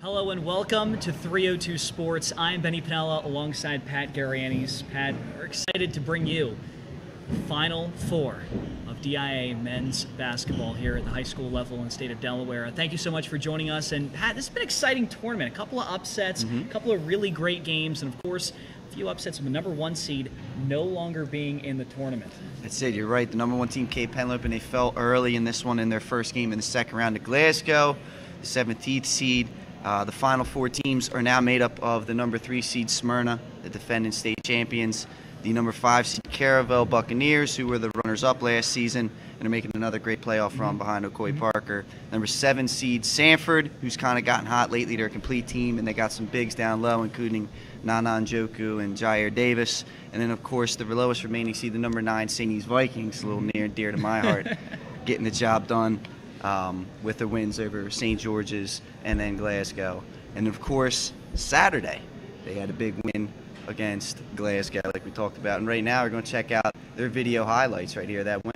Hello and welcome to 302 Sports. I'm Benny Pinella alongside Pat Garianis. Pat, we're excited to bring you the Final Four of DIAA men's basketball here at the high school level in the state of Delaware. Thank you so much for joining us. And Pat, this has been an exciting tournament. A couple of upsets, a couple of really great games, and of course, a few upsets with the number one seed no longer being in the tournament. That's it. You're right. The number one team, Cape Henlopen, they fell early in this one in their first game in the second round to Glasgow, the 17th seed. The final four teams are now made up of the number 3 seed Smyrna, the defending state champions, the number 5 seed Carrabelle Buccaneers, who were the runners-up last season and are making another great playoff run behind Ocoee Parker. Number 7 seed Sanford, who's kind of gotten hot lately. They're a complete team, and they got some bigs down low, including Nana Njoku and Jair Davis. And then, of course, the lowest remaining seed, the number 9 St. E's Vikings, a little near and dear to my heart, getting the job done. With the wins over St. George's and then Glasgow. And of course, Saturday, they had a big win against Glasgow, like we talked about. And right now, we're going to check out their video highlights right here. That win.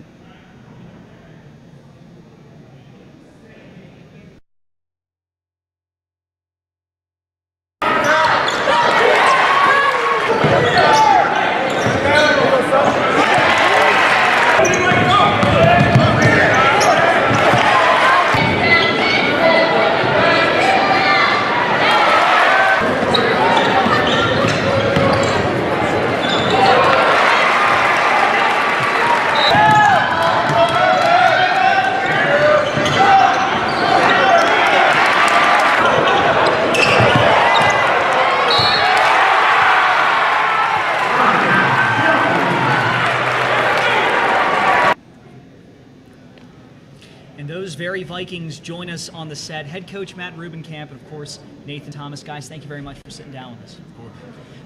And those very Vikings join us on the set. Head coach Matt Rubenkamp, and of course Nathan Thomas. Guys, thank you very much for sitting down with us. Of course.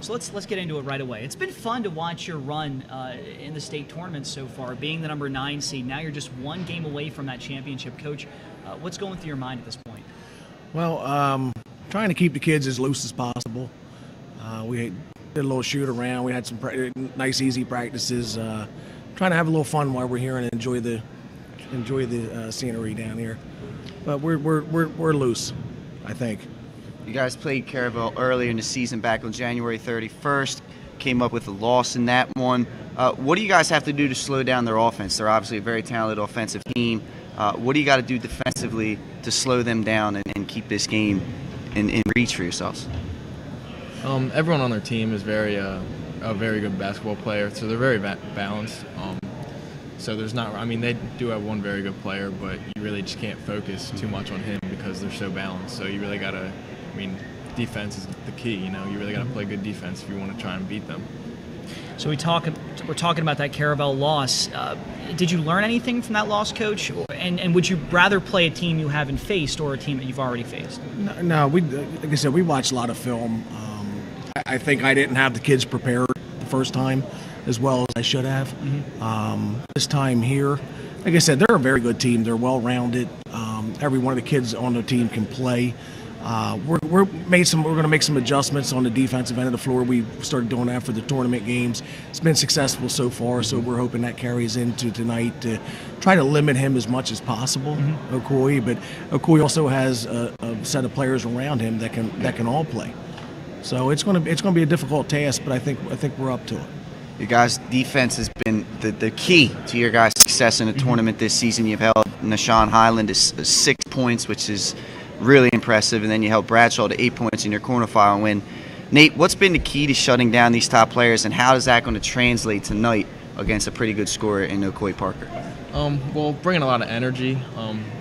So let's get into it right away. It's been fun to watch your run in the state tournament so far, being the number 9 seed. Now you're just one game away from that championship. Coach, what's going through your mind at this point? Well, trying to keep the kids as loose as possible. We did a little shoot around. We had some nice, easy practices. Trying to have a little fun while we're here and enjoy the scenery down here. But we're loose, I think. You guys played Carrabelle earlier in the season back on January 31st. Came up with a loss in that one. What do you guys have to do to slow down their offense? They're obviously a very talented offensive team. What do you got to do defensively to slow them down and keep this game in reach for yourselves? Everyone on their team is a very good basketball player, so they're very balanced. So there's not, I mean, they do have one very good player, but you really just can't focus too much on him because they're so balanced. So you really got to, I mean, defense is the key, you know. You really got to play good defense if you want to try and beat them. So we're talking about that Karabell loss. Did you learn anything from that loss, Coach? And would you rather play a team you haven't faced or a team that you've already faced? No, like I said, we watched a lot of film. I think I didn't have the kids prepared the first time as well as I should have. This time here, like I said, they're a very good team. They're well-rounded. Every one of the kids on the team can play. We're going to make some adjustments on the defensive end of the floor. We started doing that for the tournament games. It's been successful so far, so we're hoping that carries into tonight to try to limit him as much as possible, Ocoee. But Ocoee also has a set of players around him that can all play. So it's going to be a difficult task, but I think we're up to it. Your guys' defense has been the key to your guys' success in the tournament this season. You've held Nashawn Highland to 6 points, which is really impressive, and then you held Bradshaw to 8 points in your quarterfinal win. Nate, what's been the key to shutting down these top players, and how is that going to translate tonight against a pretty good scorer in Ocoee Parker? Well, bringing a lot of energy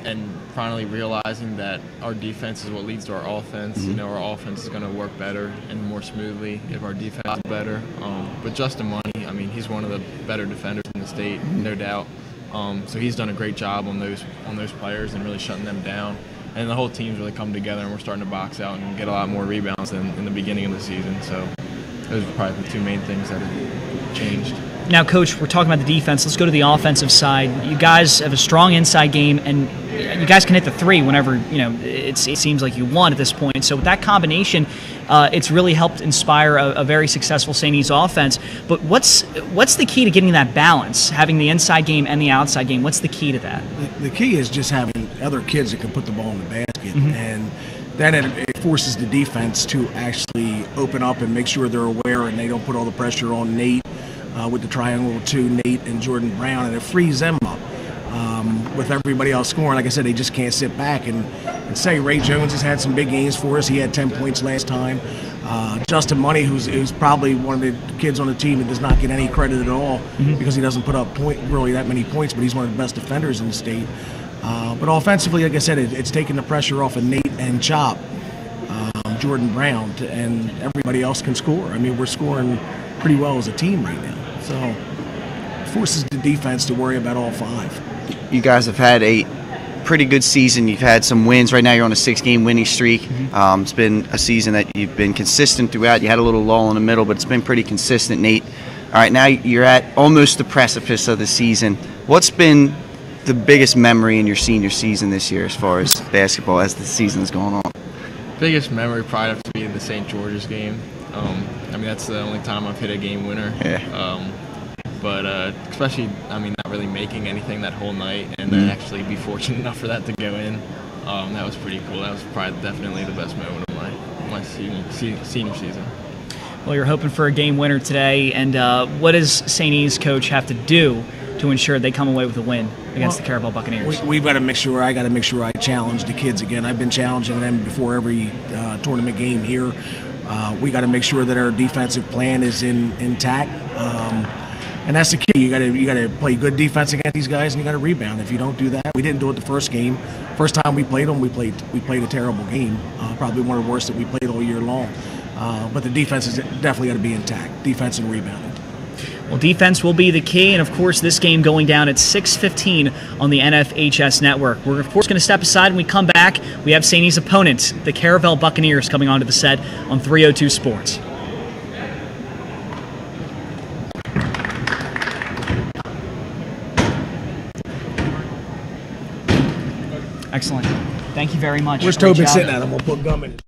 and finally realizing that our defense is what leads to our offense. You know, our offense is going to work better and more smoothly if our defense is better. But Justin Money, I mean, he's one of the better defenders in the state, no doubt. So he's done a great job on those players and really shutting them down. And the whole team's really come together, and we're starting to box out and get a lot more rebounds than in the beginning of the season. So those are probably the two main things that have changed. Now, Coach, we're talking about the defense. Let's go to the offensive side. You guys have a strong inside game, and you guys can hit the three whenever it seems like you want at this point. So with that combination, it's really helped inspire a very successful St. E's offense. But what's the key to getting that balance, having the inside game and the outside game? What's the key to that? The key is just having other kids that can put the ball in the basket. And then it forces the defense to actually open up and make sure they're aware and they don't put all the pressure on Nate with the triangle to Nate and Jordan Brown, and it frees them up. With everybody else scoring, like I said, they just can't sit back and say Ray Jones has had some big games for us. He had 10 points last time. Justin Money, who's probably one of the kids on the team that does not get any credit at all because he doesn't put up really that many points, but he's one of the best defenders in the state. But offensively, like I said, it's taking the pressure off of Nate and Chop, Jordan Brown, and everybody else can score. I mean, we're scoring pretty well as a team right now. So it forces the defense to worry about all five. You guys have had a pretty good season. You've had some wins. Right now you're on a 6-game winning streak. It's been a season that you've been consistent throughout. You had a little lull in the middle, but it's been pretty consistent, Nate. All right, now you're at almost the precipice of the season. What's been the biggest memory in your senior season this year as far as basketball as the season's going on? Biggest memory probably have to be the St. George's game. I mean, that's the only time I've hit a game winner. Yeah. But especially, I mean, not really making anything that whole night and then actually be fortunate enough for that to go in, that was pretty cool. That was probably definitely the best moment of my senior season. Well, you're hoping for a game winner today, and what does St. E's coach have to do to ensure they come away with a win against the Carrabelle Buccaneers? We've got to make sure. I got to make sure I challenge the kids again. I've been challenging them before every tournament game here. We got to make sure that our defensive plan is intact, and that's the key. You got to play good defense against these guys, and you got to rebound. If you don't do that, we didn't do it the first game. First time we played them, we played a terrible game. Probably one of the worst that we played all year long. But the defense is definitely got to be intact. Defense and rebounding. Well, defense will be the key, and of course, this game going down at 6:15 on the NFHS network. We're of course going to step aside when we come back. We have St. E's opponent, the Carrabelle Buccaneers, coming onto the set on 302 Sports. Excellent. Thank you very much. Where's Great Tobin job. sitting at? I'm gonna put gum in it.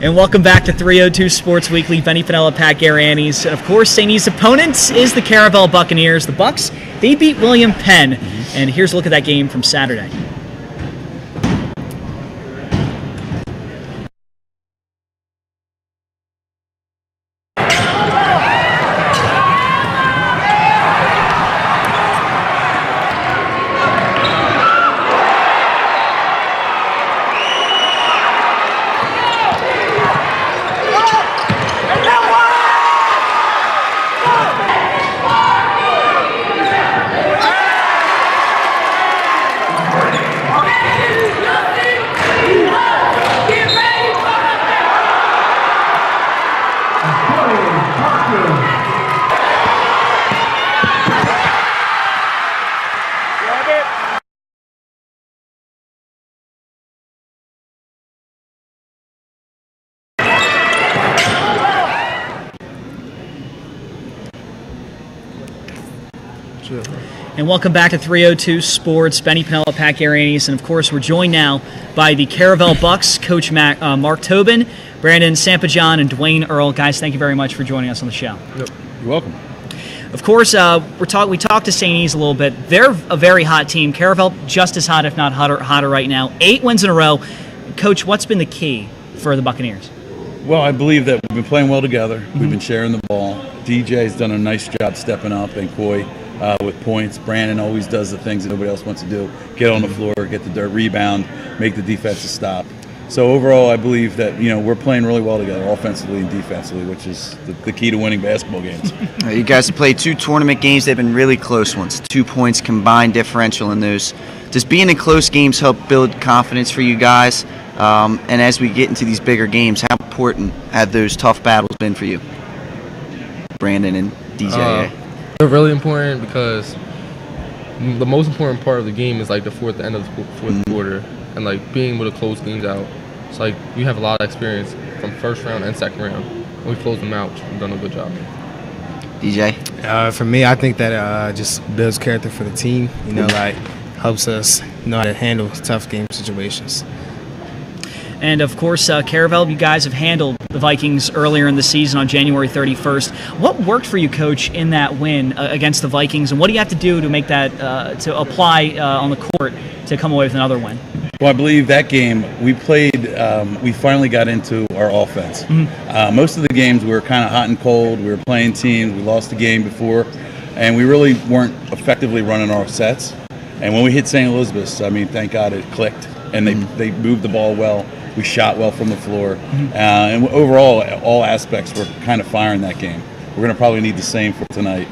And welcome back to 302 Sports Weekly. Benny Pinella, Pat Garanis. And of course, St. E's opponent is the Carrabelle Buccaneers. The Bucks, they beat William Penn. And here's a look at that game from Saturday. Sure. And welcome back to 302 Sports. Benny Pinella, Pat Garianis, and of course we're joined now by the Carrabelle Bucks, Coach Mark Tobin, Brandon Sampajan, and Dwayne Earl. Guys, thank you very much for joining us on the show. Yep. You're welcome. Of course, we talked to St. E's a little bit. They're a very hot team. Carrabelle just as hot, if not hotter right now. 8 wins in a row. Coach, what's been the key for the Buccaneers? Well, I believe that we've been playing well together. Mm-hmm. We've been sharing the ball. DJ's done a nice job stepping up, and Coy with points. Brandon always does the things that nobody else wants to do. Get on the floor, get the dirt, rebound, make the defensive stop. So overall, I believe that we're playing really well together, offensively and defensively, which is the key to winning basketball games. You guys have played 2 tournament games. They've been really close ones. 2 points combined differential in those. Does being in close games help build confidence for you guys? And as we get into these bigger games, how important have those tough battles been for you, Brandon and DIAA? They're really important because the most important part of the game is like the end of the fourth quarter, and like being able to close games out. It's like we have a lot of experience from first round and second round. And we close them out. We've done a good job. DJ? For me, I think that just builds character for the team. Like helps us know how to handle tough game situations. And, of course, Carrabelle, you guys have handled the Vikings earlier in the season on January 31st. What worked for you, Coach, in that win against the Vikings, and what do you have to do to make that to apply on the court to come away with another win? Well, I believe that game we played, we finally got into our offense. Mm-hmm. Most of the games we were kind of hot and cold. We were playing teams. We lost the game before, and we really weren't effectively running our sets. And when we hit St. Elizabeth's, thank God it clicked, and they moved the ball well. We shot well from the floor, and overall, all aspects were kind of firing that game. We're going to probably need the same for tonight.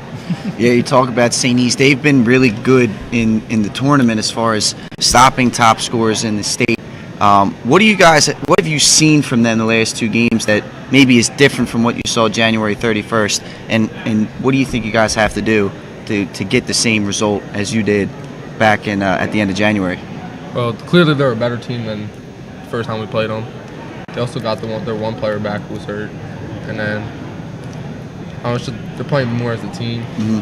Yeah, you talk about St. E's. They've been really good in the tournament as far as stopping top scorers in the state. What have you seen from them the last 2 games that maybe is different from what you saw January 31st? And what do you think you guys have to do to get the same result as you did back in at the end of January? Well, clearly they're a better team than first time we played them. They also got their one player back who was hurt, and then they're playing more as a team. Mm-hmm.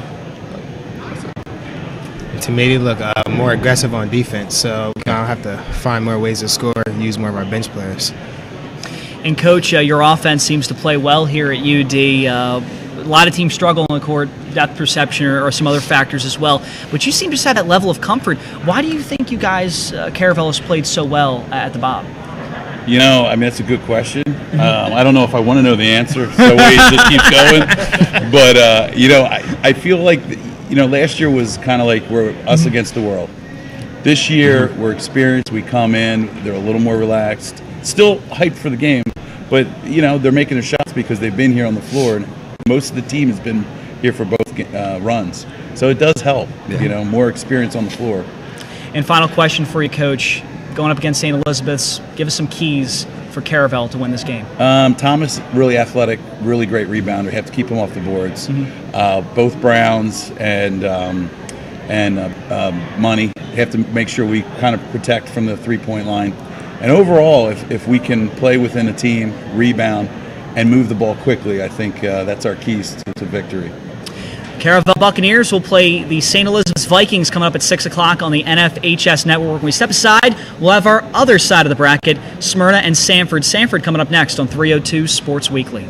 To me, they look more aggressive on defense, so we don't have to find more ways to score and use more of our bench players. And, Coach, your offense seems to play well here at UD. A lot of teams struggle on the court, depth perception or some other factors as well. But you seem to just have that level of comfort. Why do you think you guys, Carrabelle, has played so well at the Bob? That's a good question. I don't know if I want to know the answer, so we just keep going. But, I feel like, last year was kind of like we're us against the world. This year, we're experienced. We come in, they're a little more relaxed. Still hyped for the game, but, they're making their shots because they've been here on the floor. And most of the team has been here for both runs. So it does help, more experience on the floor. And final question for you, Coach. Going up against St. Elizabeth's, give us some keys for Carrabelle to win this game. Thomas, really athletic, really great rebounder. You have to keep him off the boards. Mm-hmm. Both Browns and Money have to make sure we kind of protect from the three-point line. And overall, if we can play within a team, rebound, and move the ball quickly, I think that's our keys to victory. Carrabelle Buccaneers will play the St. Elizabeth's Vikings coming up at 6 o'clock on the NFHS Network. When we step aside, we'll have our other side of the bracket, Smyrna and Sanford. Sanford coming up next on 302 Sports Weekly.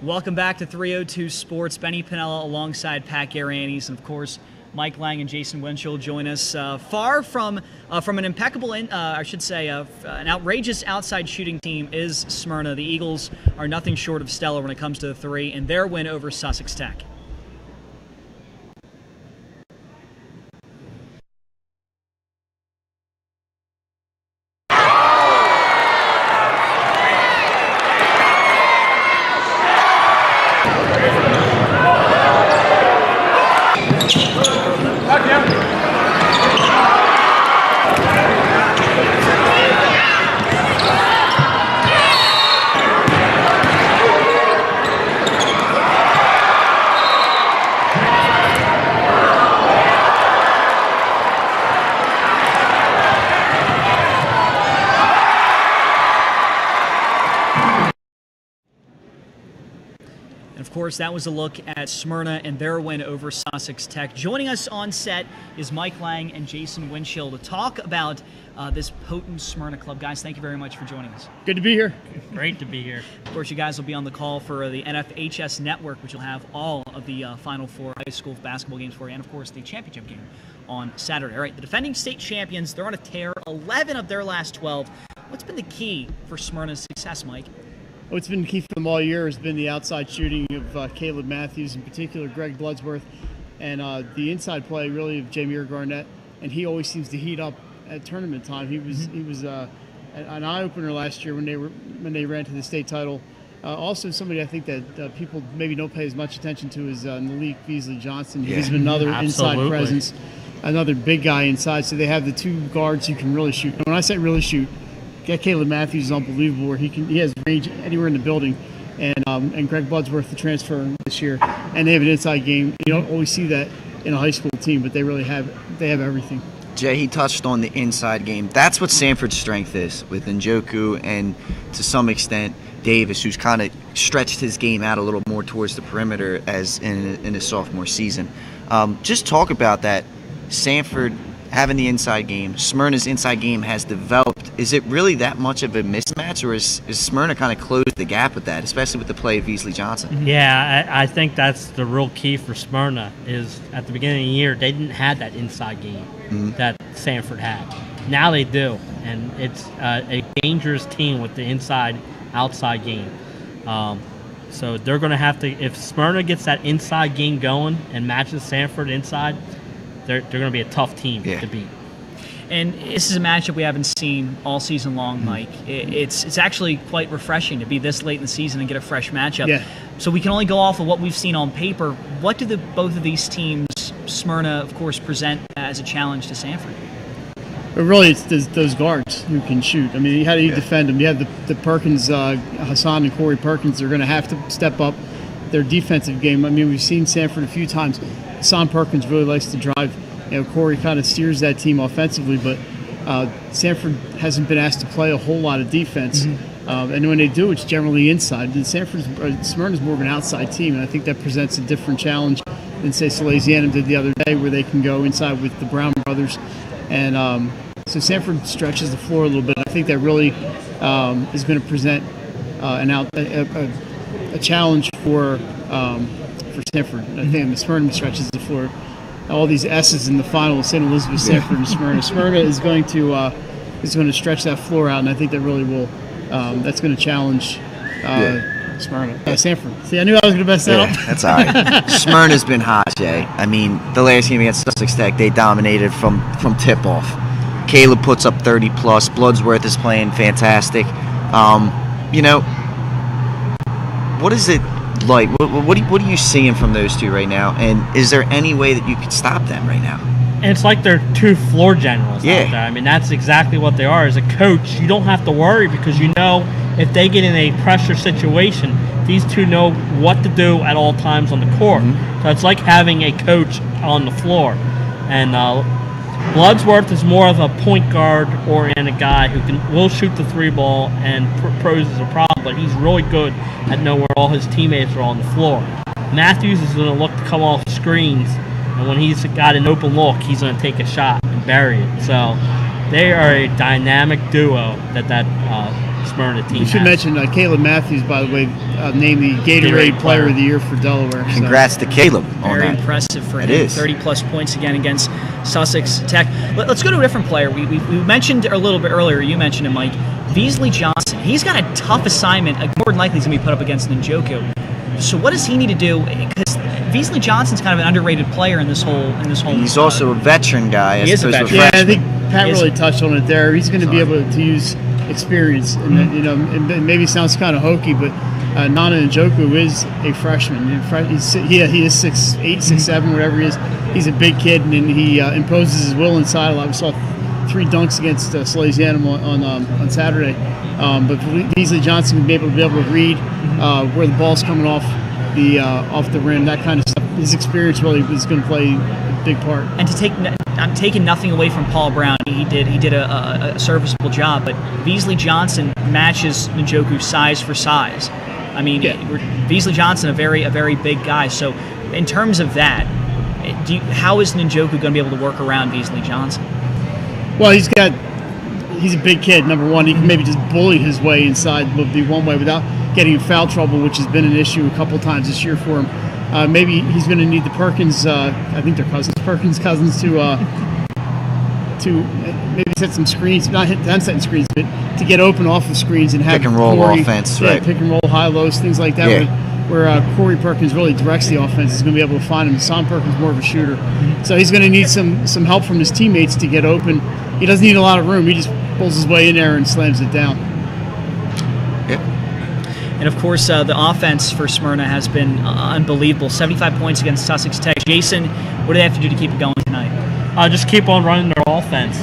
Welcome back to 302 Sports. Benny Pinella alongside Pat Garanis, and of course, Mike Lang and Jason Winchell join us. Far from an impeccable, an outrageous outside shooting team is Smyrna. The Eagles are nothing short of stellar when it comes to the three, and their win over Sussex Tech. Of course, that was a look at Smyrna and their win over Sussex Tech. Joining us on set is Mike Lang and Jason Winchell to talk about this potent Smyrna club. Guys, thank you very much for joining us. Good to be here. Great to be here. Of course, you guys will be on the call for the NFHS Network, which will have all of the Final Four high school basketball games for you, and of course, the championship game on Saturday. All right, the defending state champions, they're on a tear, 11 of their last 12. What's been the key for Smyrna's success, Mike? What's been key for them all year has been the outside shooting of Caleb Matthews, in particular Greg Bloodsworth, and the inside play really of Jameer Garnett. And he always seems to heat up at tournament time. He was an eye opener last year when they ran to the state title. Also, somebody I think that people maybe don't pay as much attention to is Malik Beasley Johnson. He's been another inside presence, another big guy inside. So they have the two guards who can really shoot. And when I say really shoot, Caleb Matthews is unbelievable. Where he has range anywhere in the building, and Greg Bloodsworth, the transfer this year, and they have an inside game. You don't always see that in a high school team, but they really have everything. Jay, he touched on the inside game. That's what Sanford's strength is, with Njoku and to some extent Davis, who's kind of stretched his game out a little more towards the perimeter as in his sophomore season. Just talk about that. Sanford having the inside game, Smyrna's inside game has developed. Is it really that much of a mismatch, or is Smyrna kind of closed the gap with that, especially with the play of Beasley Johnson? Yeah, I think that's the real key for Smyrna is at the beginning of the year, they didn't have that inside game that Sanford had. Now they do, and it's a dangerous team with the inside-outside game. So they're going to have to, if Smyrna gets that inside game going and matches Sanford inside, they're going to be a tough team to beat. And this is a matchup we haven't seen all season long, Mike. It's actually quite refreshing to be this late in the season and get a fresh matchup. Yeah. So we can only go off of what we've seen on paper. What do both of these teams, Smyrna, of course, present as a challenge to Sanford? But really, it's those guards who can shoot. I mean, how do you defend them? You have the Perkins, Hassan and Corey Perkins. They're going to have to step up their defensive game. I mean, we've seen Sanford a few times. Hassan Perkins really likes to drive. You know, Corey kind of steers that team offensively, but Sanford hasn't been asked to play a whole lot of defense. And when they do, it's generally inside. And Smyrna's more of an outside team, and I think that presents a different challenge than, say, Salesianum did the other day, where they can go inside with the Brown brothers. And so Sanford stretches the floor a little bit. I think that really is going to present a challenge for Sanford. I think Smyrna stretches the floor. All these S's in the final with St. Elizabeth, Sanford, and Smyrna. Smyrna is going to stretch that floor out, and I think that really will. That's going to challenge Smyrna. Sanford. See, I knew I was going to mess that up. That's all right. Smyrna's been hot, Jay. I mean, the last game against Sussex Tech, they dominated from tip-off. Caleb puts up 30+. Bloodsworth is playing fantastic. What is it like? What are you seeing from those two right now? And is there any way that you could stop them right now? And it's like they're two floor generals out there. I mean, that's exactly what they are. As a coach, you don't have to worry because you know if they get in a pressure situation, these two know what to do at all times on the court. So it's like having a coach on the floor. And Bloodsworth is more of a point guard-oriented guy who will shoot the three ball and poses a problem, but he's really good at knowing where all his teammates are on the floor. Matthews is going to look to come off screens, and when he's got an open look, he's going to take a shot and bury it. So they are a dynamic duo that Smyrna team. You should mention Caleb Matthews, by the way, named the Gatorade Player of the Year for Delaware. Congrats to Caleb on Very that. impressive for It him. is. 30-plus points again against Sussex Tech. Let's go to a different player. We mentioned a little bit earlier, you mentioned him, Mike, Beasley Johnson. He's got a tough assignment. More than likely he's going to be put up against Njoku. So what does he need to do? Because Beasley Johnson's kind of an underrated player in this whole. He's also a veteran guy. He is a opposed to veteran. Yeah, I freshman. think Pat really touched on it there. He's going to be able to use experience, and it maybe sounds kind of hokey, but Nana Njoku is a freshman. He is 6'8", 6'7", whatever he is. He's a big kid, and he imposes his will inside a lot. We saw 3 dunks against Salesianum on Saturday. But Beasley Johnson will be able to read where the ball's coming off the rim, that kind of stuff. His experience really is going to play a big part. And I'm taking nothing away from Paul Brown. He did a serviceable job, but Beasley Johnson matches Njoku size for size. I mean, Beasley Johnson, a very big guy. So, in terms of that, how is Njoku going to be able to work around Beasley Johnson? Well, he's a big kid. Number one, he can maybe just bully his way inside, would be one way, without getting in foul trouble, which has been an issue a couple times this year for him. Maybe he's going to need the Perkins. I think they're Perkins cousins to maybe set some screens, not setting screens, but to get open off of screens and have pick and roll Corey, offense, right? right? Pick and roll, high lows, things like that. Yeah. Where Corey Perkins really directs the offense, is going to be able to find him. Sam Perkins more of a shooter, so he's going to need some help from his teammates to get open. He doesn't need a lot of room. He just pulls his way in there and slams it down. Yep. And of course, the offense for Smyrna has been unbelievable. 75 points against Sussex Tech. Jason, what do they have to do to keep it going tonight? Just keep on running their offense.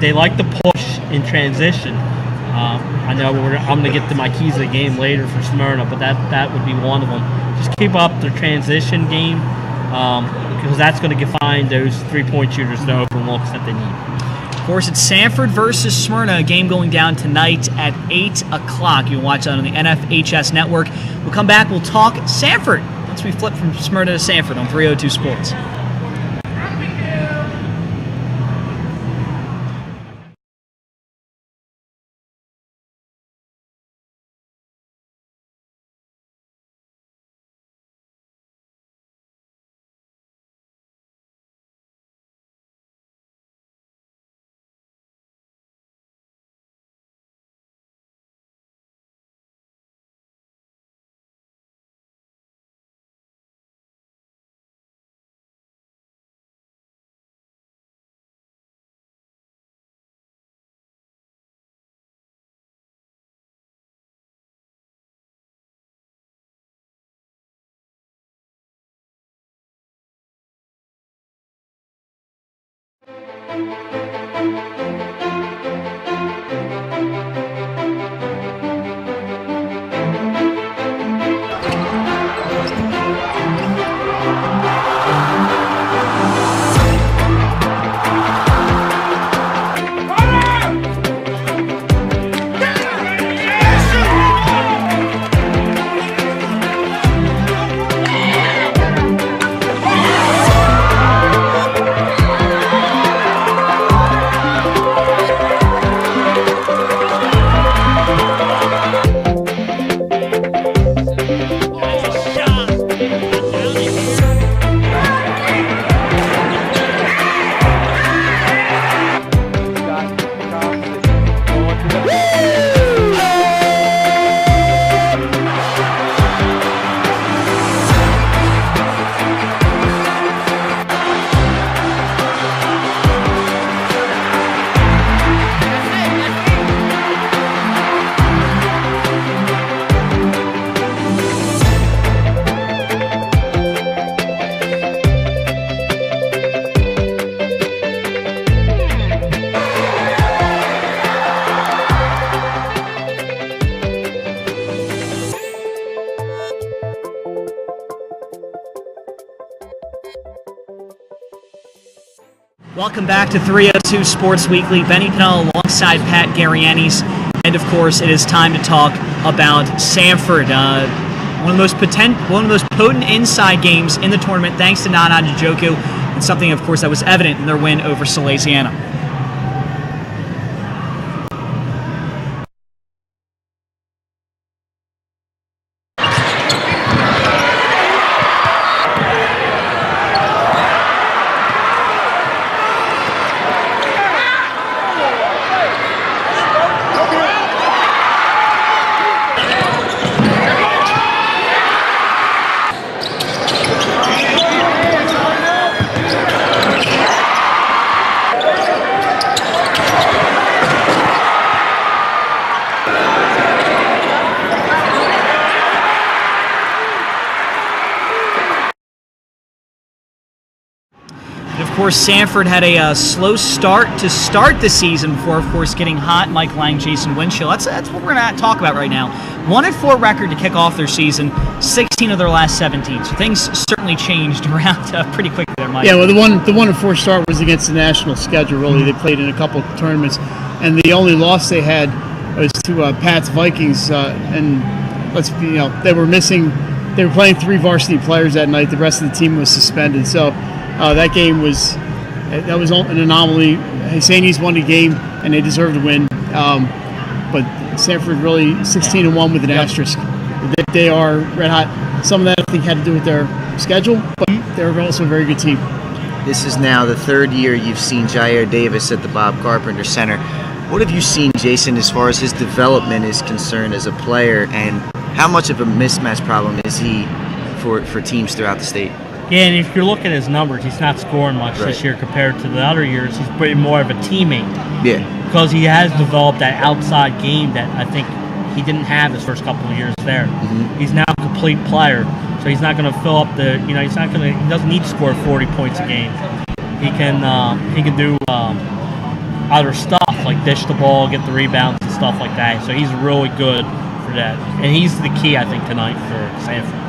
They like to push in transition. I know I'm going to get to my keys of the game later for Smyrna, but that would be one of them. Just keep up their transition game because that's going to find those three-point shooters the open looks that they need. Of course, it's Sanford versus Smyrna, a game going down tonight at 8 o'clock. You can watch that on the NFHS network. We'll come back, we'll talk Sanford once we flip from Smyrna to Sanford on 302 Sports. Welcome back to 302 Sports Weekly. Benny Pinella alongside Pat Garianis. And, of course, it is time to talk about Sanford. One of the most potent inside games in the tournament, thanks to Nana Njoku, and something, of course, that was evident in their win over Salesianum. course, Sanford had a slow start to start the season before, of course, getting hot. Mike Lang, Jason Winchell. That's what we're going to talk about right now. 1-4 record to kick off their season, 16 of their last 17. So things certainly changed around pretty quickly there, Mike. Yeah, well, the 1-4 start was against the national schedule, really. They played in a couple of tournaments, and the only loss they had was to Pat's Vikings, and they were missing. They were playing 3 varsity players that night. The rest of the team was suspended. So that game was an anomaly. Hassani's won the game, and they deserved to win. But Sanford really 16-1 with an asterisk. They are red hot. Some of that I think had to do with their schedule, but they're also a very good team. This is now the 3rd year you've seen Jair Davis at the Bob Carpenter Center. What have you seen, Jason, as far as his development is concerned as a player, and how much of a mismatch problem is he for teams throughout the state? Yeah, and if you look at his numbers, he's not scoring much this year compared to the other years. He's pretty more of a teammate. Yeah. Because he has developed that outside game that I think he didn't have his first couple of years there. Mm-hmm. He's now a complete player, so he's not going to fill up the. He doesn't need to score 40 points a game. He can do other stuff like dish the ball, get the rebounds and stuff like that. So he's really good for that, and he's the key I think tonight for Sanford.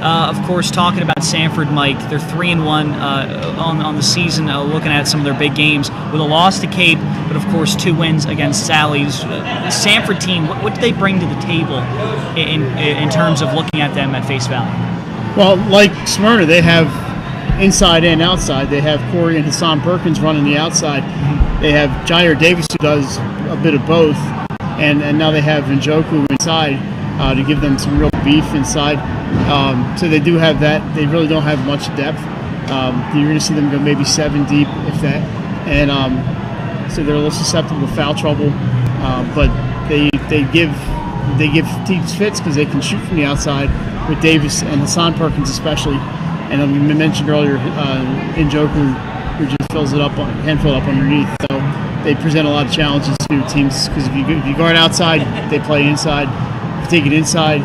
Of course, talking about Sanford, Mike, they're 3-1 on the season. Looking at some of their big games with a loss to Cape, but of course 2 wins against Sally's. The Sanford team, what do they bring to the table in terms of looking at them at face value? Well, like Smyrna, they have inside and outside. They have Corey and Hassan Perkins running the outside. They have Jair Davis who does a bit of both, and now they have Njoku inside to give them some real beef inside. So they do have that. They really don't have much depth. You're going to see them go maybe 7 deep, if that. And so they're a little susceptible to foul trouble. But they give teams fits because they can shoot from the outside with Davis and Hassan Perkins especially. And we mentioned earlier Njoku, who just can fill it up underneath. So they present a lot of challenges to teams because if you guard outside, they play inside. If you take it inside,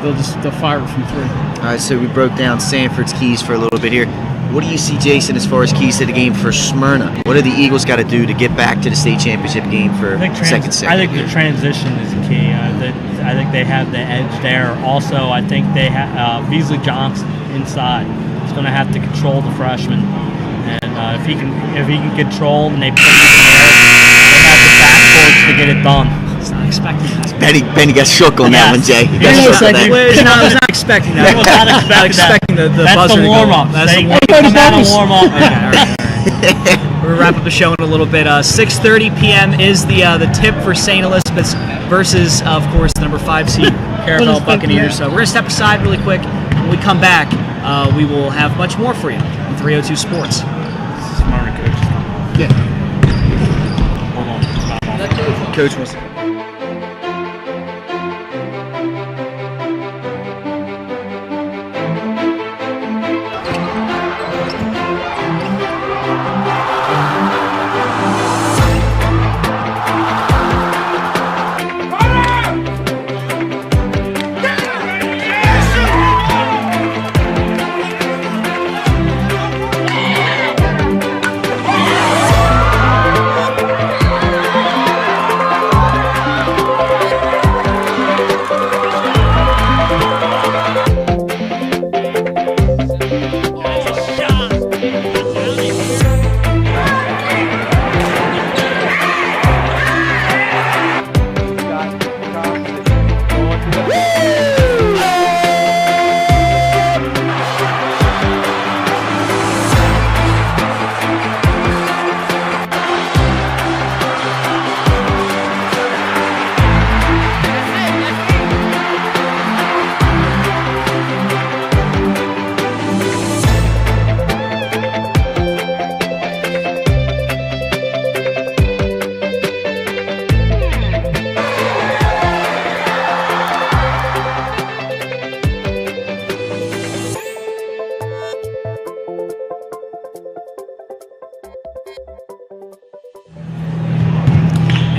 they'll fire it from 3. All right, so we broke down Sanford's keys for a little bit here. What do you see, Jason, as far as keys to the game for Smyrna? What do the Eagles got to do to get back to the state championship game for second? I think the transition is the key. I think they have the edge there. Also, I think they have Beasley Johnson inside. He's going to have to control the freshman, and if he can control and they put him in there, they have the backboards to get it done. I was not expecting that. Benny got shook on that one, Jay. I was not expecting that. I was not expecting the That's buzzer the warm-up. That's the warm-up. Okay, all right. We're going to wrap up the show in a little bit. 6:30 p.m. is the tip for St. Elizabeth's versus, of course, the number 5 seed Carrabelle Buccaneers. So we're going to step aside really quick. When we come back, we will have much more for you on 302 Sports. Smyrna coach. Yeah. Hold on. Coach wants to...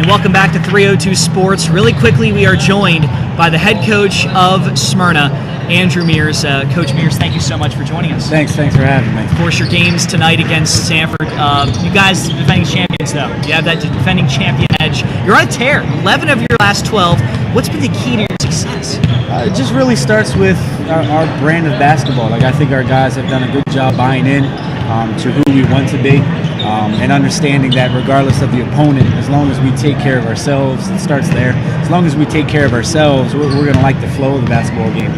Welcome back to 302 Sports. Really quickly, we are joined by the head coach of Smyrna, Andrew Mears. Coach Mears, thank you so much for joining us. Thanks for having me. Of course, your game's tonight against Sanford. You guys, defending champions, though. You have that defending champion edge. You're on a tear. 11 of your last 12. What's been the key to your success? It just really starts with our brand of basketball. Like, I think our guys have done a good job buying in to who we want to be, and understanding that regardless of the opponent, as long as we take care of ourselves, it starts there. As long as we take care of ourselves, we're going to like the flow of the basketball game.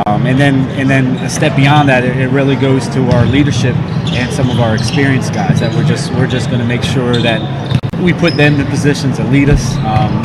And then a step beyond that, it really goes to our leadership and some of our experienced guys that we're just going to make sure that we put them in positions to lead us,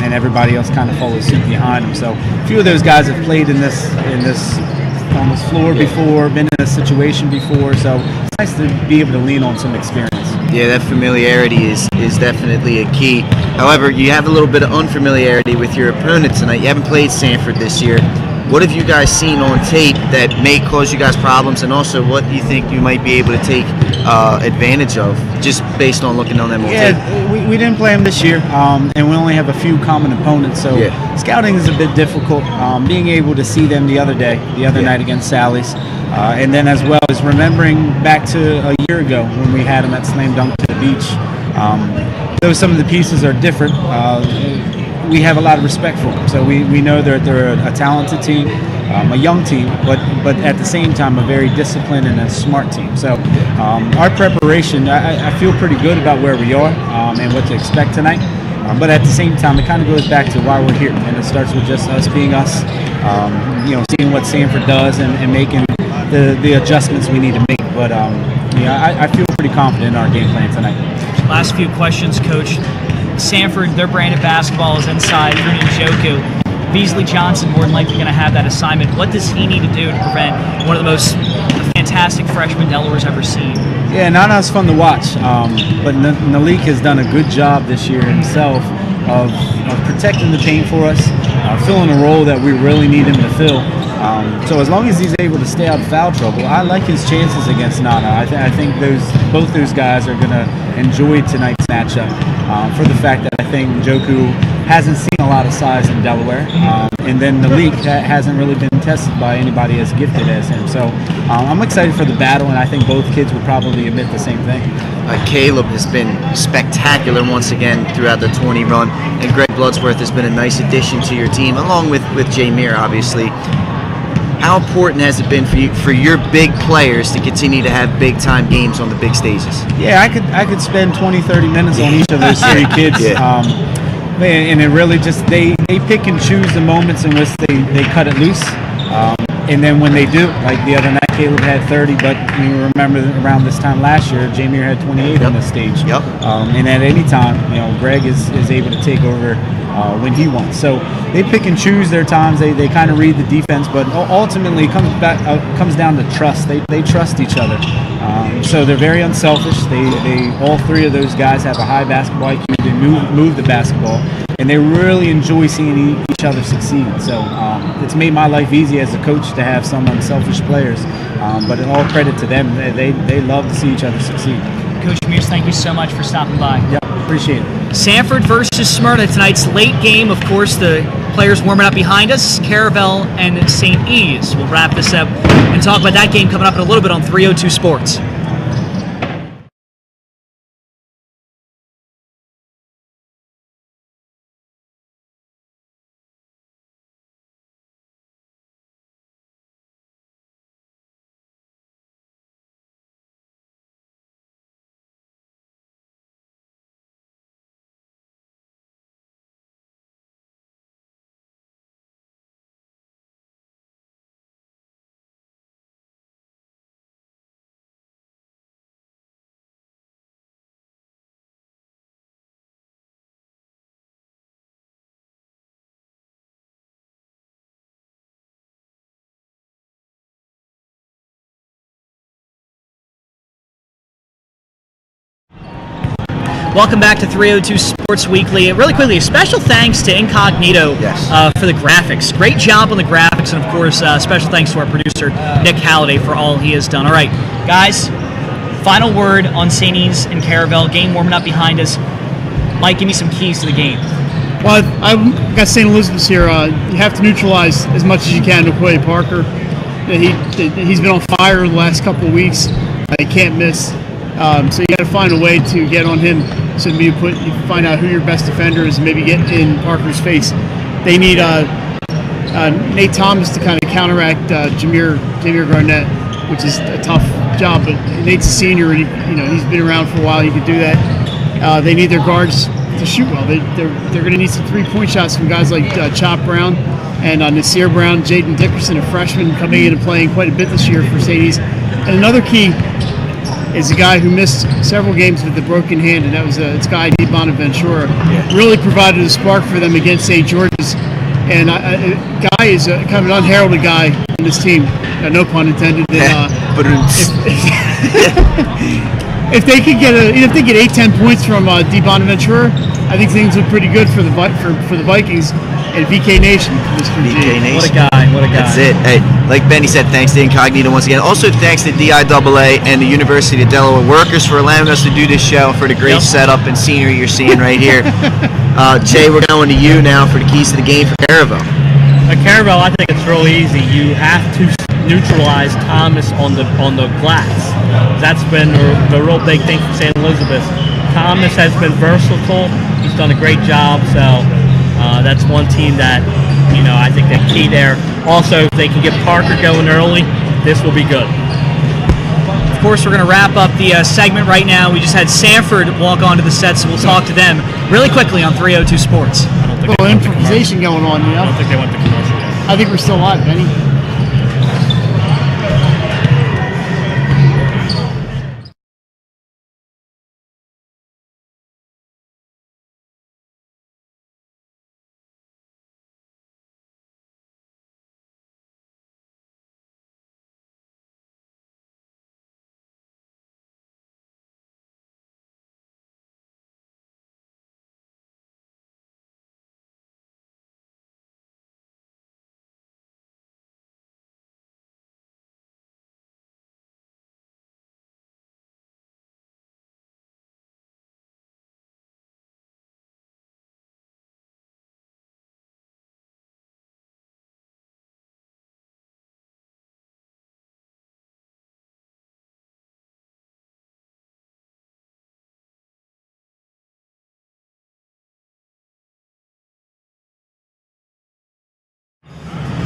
and everybody else kind of follows suit behind them. So a few of those guys have played on this floor before, been in a situation before, so it's nice to be able to lean on some experience. Yeah, that familiarity is definitely a key. However, you have a little bit of unfamiliarity with your opponent tonight. You haven't played Sanford this year. What have you guys seen on tape that may cause you guys problems, and also what do you think you might be able to take advantage of just based on looking on them on tape? Yeah, we didn't play them this year, and we only have a few common opponents, so scouting is a bit difficult. Being able to see them the other night against Sally's, and then as well as remembering back to a year ago when we had them at Slam Dunk to the Beach. Though some of the pieces are different, we have a lot of respect for them. So we know that they're a talented team, a young team, but at the same time a very disciplined and a smart team. So our preparation, I feel pretty good about where we are and what to expect tonight. But at the same time, it kind of goes back to why we're here, and it starts with just us being us, seeing what Sanford does and making the adjustments we need to make. But I feel pretty confident in our game plan tonight. Last few questions, Coach. Sanford, their brand of basketball is inside through Njoku. Beasley Johnson more than likely going to have that assignment. What does he need to do to prevent one of the most fantastic freshmen Delaware's ever seen? Yeah, Nana's fun to watch, but Malik has done a good job this year himself of protecting the paint for us, filling a role that we really need him to fill. So as long as he's able to stay out of foul trouble, I like his chances against Nana. I think both those guys are going to enjoy tonight's matchup for the fact that I think Njoku hasn't seen a lot of size in Delaware, and then Malik hasn't really been tested by anybody as gifted as him. So I'm excited for the battle, and I think both kids would probably admit the same thing. Caleb has been spectacular once again throughout the 20 run, and Greg Bloodsworth has been a nice addition to your team, along with Jameer, obviously. How important has it been for your big players to continue to have big-time games on the big stages? Yeah, I could spend 20-30 minutes on each of those three kids. And it really just, they pick and choose the moments in which they cut it loose. And then when they do, like the other night, Caleb had 30, but you remember around this time last year, Jameer had 28 on the stage. And at any time, Greg is able to take over when he wants. So they pick and choose their times. They kind of read the defense, but ultimately it comes down to trust. They trust each other. So they're very unselfish. They all three of those guys have a high basketball IQ. They move the basketball, and they really enjoy seeing each other succeed. So it's made my life easy as a coach to have some unselfish players. But in all credit to them, they love to see each other succeed. Coach Mears, thank you so much for stopping by. Yeah, appreciate it. Sanford versus Smyrna, tonight's late game. Of course, the players warming up behind us, Carrabelle and St. E's. We'll wrap this up and talk about that game coming up in a little bit on 302 Sports. Welcome back to 302 Sports Weekly. Really quickly, a special thanks to Incognito for the graphics. Great job on the graphics, and of course, special thanks to our producer, Nick Halliday, for all he has done. All right, guys, final word on St. E's and Carrabelle. Game warming up behind us. Mike, give me some keys to the game. Well, I've got St. Elizabeth's here. You have to neutralize as much as you can to play Parker. He's been on fire the last couple of weeks. He can't miss. So you got to find a way to get on him. So maybe you find out who your best defender is, and maybe get in Parker's face. They need Nate Thomas to kind of counteract Jameer Garnett, which is a tough job. But Nate's a senior, and he's been around for a while. He could do that. They need their guards to shoot well. They're going to need some 3-point shots from guys like Chop Brown and Nasir Brown, Jaden Dickerson, a freshman coming in and playing quite a bit this year for Sadie's. And another key is a guy who missed several games with a broken hand, and that was it's Guy Di Bonaventura. Yeah. Really provided a spark for them against St. George's. And Guy is kind of an unheralded guy on this team, no pun intended. And, if they could get 8-10 points from Di Bonaventura, I think things look pretty good for the Vikings and VK Nation. VK Nation. What a guy! That's it. Hey, like Benny said, thanks to Incognito once again. Also, thanks to DIAA and the University of Delaware workers for allowing us to do this show, for the great setup and scenery you're seeing right here. Jay, we're going to you now for the keys to the game for Carrabelle. Carrabelle, I think it's real easy. You have to neutralize Thomas on the glass. That's been the real big thing for St. Elizabeth. Thomas has been versatile. He's done a great job. So that's one team that I think the key there. Also, if they can get Parker going early, this will be good. Of course, we're going to wrap up the segment right now. We just had Sanford walk onto the set, so we'll talk to them really quickly on 302 Sports. A little improvisation going on, I don't think they went to commercial yet. I think we're still live, Benny.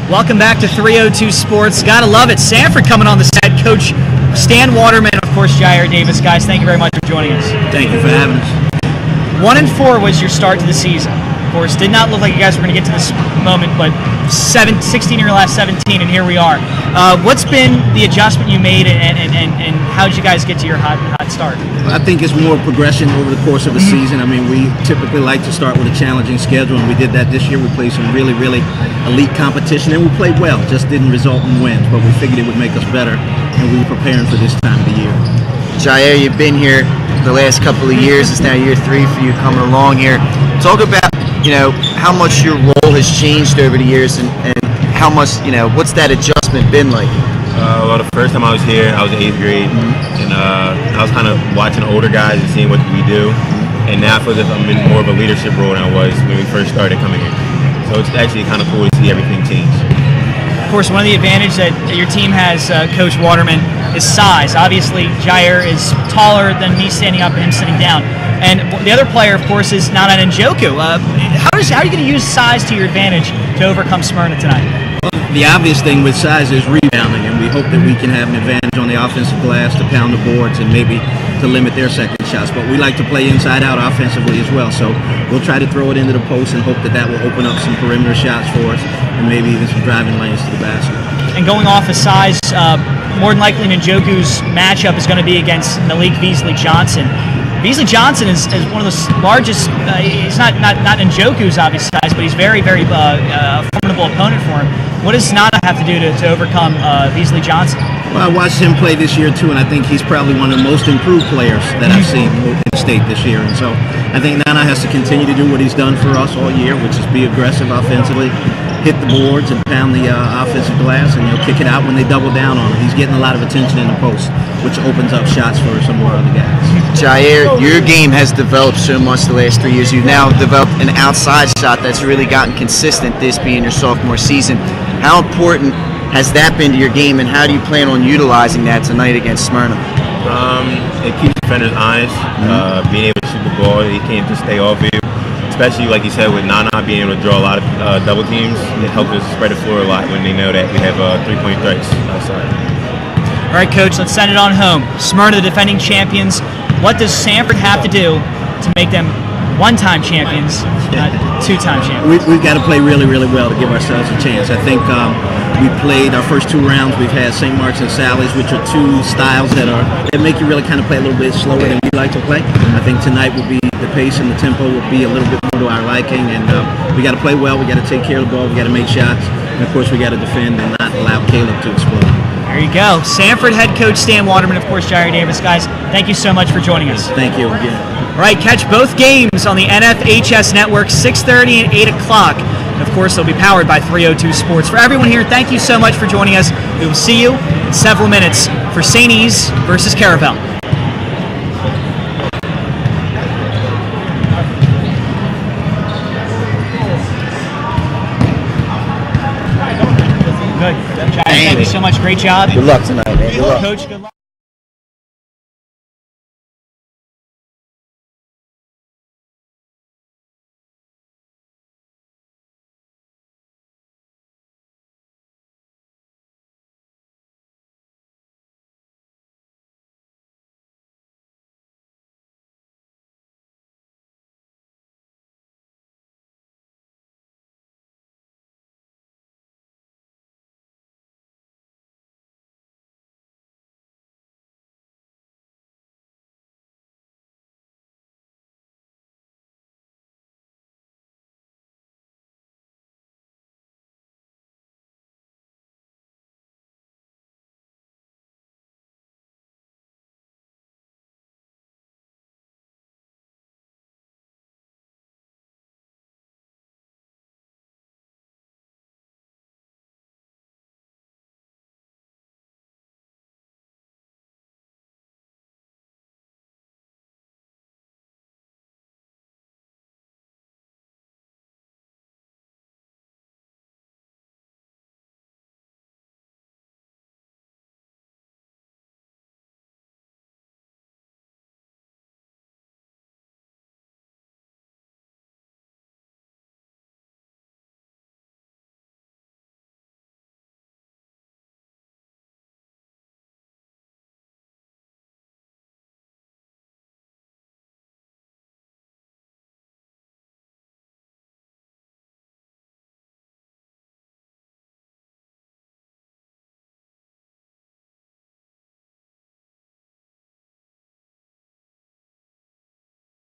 Welcome back to 302 Sports. Gotta love it. Sanford coming on the set. Coach Stan Waterman, of course, Jair Davis. Guys, thank you very much for joining us. Thank you for having us. 1-4 was your start to the season. Of course, did not look like you guys were going to get to this moment, but 16 of your last 17, and here we are. What's been the adjustment you made, and how did you guys get to your hot start? I think it's more progression over the course of a season. I mean, we typically like to start with a challenging schedule, and we did that this year. We played some really, really elite competition, and we played well. Just didn't result in wins, but we figured it would make us better, and we were preparing for this time of the year. Jair, you've been here the last couple of years. It's now year 3 for you coming along here. Talk about how much your role has changed over the years, and how much, what's that adjustment been like? Well, the first time I was here, I was in 8th grade, and I was kind of watching older guys and seeing what we do, and now I feel as if I'm in more of a leadership role than I was when we first started coming here. So it's actually kind of cool to see everything change. Of course, one of the advantages that your team has, Coach Waterman, is size. Obviously, Jair is taller than me standing up and him sitting down. And the other player, of course, is Nana Njoku. How are you going to use size to your advantage to overcome Smyrna tonight? Well, the obvious thing with size is rebounding, and we hope that we can have an advantage on the offensive glass to pound the boards and maybe to limit their second shots. But we like to play inside out offensively as well, so we'll try to throw it into the post and hope that will open up some perimeter shots for us, and maybe even some driving lanes to the basket. And going off of size, more than likely Njoku's matchup is going to be against Malik Beasley Johnson. Beasley Johnson is one of the largest. He's not Njoku's obvious size, but he's very, very formidable opponent for him. What does Nana have to do to overcome Beasley Johnson? Well, I watched him play this year too, and I think he's probably one of the most improved players that I've seen in state this year. And so I think Nana has to continue to do what he's done for us all year, which is be aggressive offensively, hit the boards and pound the offensive glass, and kick it out when they double down on him. He's getting a lot of attention in the post, which opens up shots for some more other guys. Jair, your game has developed so much the last 3 years. You've now developed an outside shot that's really gotten consistent, this being your sophomore season. How important has that been to your game, and how do you plan on utilizing that tonight against Smyrna? It keeps defenders honest. Being able to shoot the ball, he can't just stay off you. Especially, like you said, with Nana being able to draw a lot of double teams, it helps us spread the floor a lot when they know that we have 3-point threats outside. All right, Coach, let's send it on home. Smyrna, the defending champions. What does Sanford have to do to make them one-time champions, not two-time champions? We've got to play really, really well to give ourselves a chance. I think we played our first 2 rounds. We've had St. Mark's and Sally's, which are 2 styles that make you really kind of play a little bit slower than we like to play. I think tonight will be the pace and the tempo will be a little bit more to our liking, and we got to play well. We got to take care of the ball. We got to make shots, and of course we got to defend and not allow Caleb to explode. There you go. Sanford head coach Stan Waterman, of course, Jerry Davis. Guys, thank you so much for joining us. Thank you again. All right, catch both games on the NFHS Network, 6:30 and 8 o'clock. And of course, they'll be powered by 302 Sports. For everyone here, thank you so much for joining us. We will see you in several minutes for St. E's versus Carrabelle. Good. Jack, thank you so much. Great job. Good luck tonight, man. Good luck. Coach, good luck.